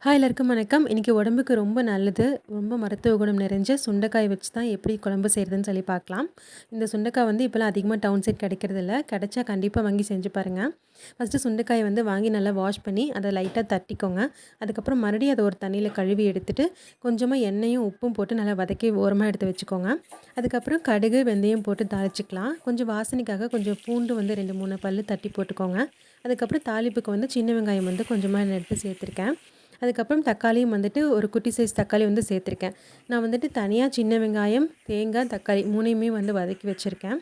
Hi எல்லாருக்கும் வணக்கம். இன்றைக்கி உடம்புக்கு ரொம்ப நல்லது, ரொம்ப மருத்துவ குணம் நிறைஞ்ச சுண்டைக்காய் வச்சு தான் எப்படி குழம்பு செய்கிறதுன்னு சொல்லி பார்க்கலாம். இந்த சுண்டைக்காய் வந்து இப்போலாம் அதிகமாக டவுன் சைட் கிடைக்கிறதில்ல. கிடைச்சா கண்டிப்பாக வாங்கி செஞ்சு பாருங்கள். ஃபஸ்ட்டு சுண்டைக்காயை வந்து வாங்கி நல்லா வாஷ் பண்ணி அதை லைட்டாக தட்டிக்கோங்க. அதுக்கப்புறம் மறுபடியும் அதை ஒரு தண்ணியில் கழுவி எடுத்துட்டு கொஞ்சமாக எண்ணெயும் உப்பும் போட்டு நல்லா வதக்கி ஓரமாக எடுத்து வச்சுக்கோங்க. அதுக்கப்புறம் கடுகு வெந்தயம் போட்டு தாளிச்சிக்கலாம். கொஞ்சம் வாசனைக்காக கொஞ்சம் பூண்டு வந்து 2 3 பல் தட்டி போட்டுக்கோங்க. அதுக்கப்புறம் தாளிப்புக்கு வந்து சின்ன வெங்காயம் வந்து கொஞ்சமாக எடுத்து சேர்த்துருக்கேன். அதுக்கப்புறம் தக்காளியும் வந்துட்டு ஒரு குட்டி சைஸ் தக்காளி வந்து சேர்த்துருக்கேன். நான் வந்துட்டு தனியாக சின்ன வெங்காயம், தேங்காய், தக்காளி 3யுமே வந்து வதக்கி வச்சுருக்கேன்.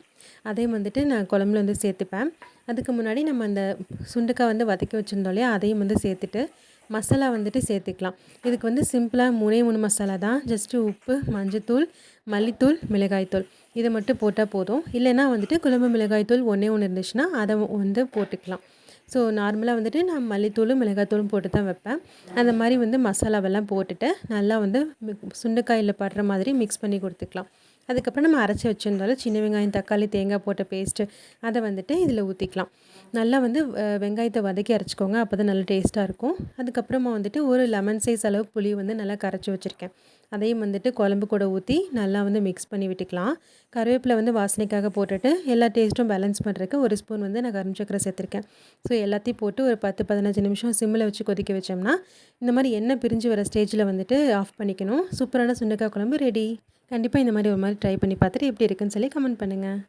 அதையும் வந்துட்டு நான் குழம்புல வந்து சேர்த்துப்பேன். அதுக்கு முன்னாடி நம்ம அந்த சுண்டைக்காய் வந்து வதக்கி வச்சுருந்தோம் இல்லையா, அதையும் வந்து சேர்த்துட்டு மசாலா வந்துட்டு சேர்த்துக்கலாம். இதுக்கு வந்து சிம்பிளாக 3 மசாலா தான். ஜஸ்ட்டு உப்பு, மஞ்சத்தூள், மல்லித்தூள், மிளகாய்த்தூள் இதை மட்டும் போட்டால் போதும். இல்லைன்னா வந்துட்டு குழம்பு மிளகாய்த்தூள் ஒன்றே இருந்துச்சுன்னா அதை வந்து போட்டுக்கலாம். ஸோ நார்மலாக வந்துட்டு நான் மல்லித்தூளும் மிளகாய்த்தூளும் போட்டு தான் வைப்பேன். அந்த மாதிரி வந்து மசாலாவெல்லாம் போட்டுட்டு நல்லா வந்து சுண்டைக்காயில் படுற மாதிரி மிக்ஸ் பண்ணி கொடுத்துக்கலாம். அதுக்கப்புறம் நம்ம அரைச்சி வச்சுருந்தாலும் சின்ன வெங்காயம், தக்காளி, தேங்காய் போட்ட பேஸ்ட்டு அதை வந்துட்டு இதில் ஊற்றிக்கலாம். நல்லா வந்து வெங்காயத்தை வதக்கி அரைச்சிக்கோங்க. அப்போ தான் நல்லா டேஸ்ட்டாக இருக்கும். அதுக்கப்புறமா வந்துட்டு ஒரு லெமன் சைஸ் அளவு புளி வந்து நல்லா கரைச்சி வச்சுருக்கேன். அதையும் வந்துட்டு குழம்பு கூட ஊற்றி நல்லா வந்து மிக்ஸ் பண்ணி விட்டுக்கலாம். கருவேப்பிலை வந்து வாசனைக்காக போட்டுட்டு எல்லா டேஸ்ட்டும் பேலன்ஸ் பண்ணுறதுக்கு ஒரு ஸ்பூன் வந்து நான் கரும் சக்கரை சேர்த்துருக்கேன். ஸோ எல்லாத்தையும் போட்டு ஒரு 10 15 நிமிஷம் சிம்மில் வச்சு கொதிக்க வச்சோம்னா இந்த மாதிரி எண்ணெய் பிரிஞ்சு வர ஸ்டேஜில் வந்துட்டு ஆஃப் பண்ணிக்கணும். சூப்பரான சுண்டைக்காய் குழம்பு ரெடி. கண்டிப்பாக இந்த மாதிரி ஒரு மாதிரி ட்ரை பண்ணி பார்த்துட்டு எப்படி இருக்குன்னு சொல்லி கமெண்ட் பண்ணுங்கள்.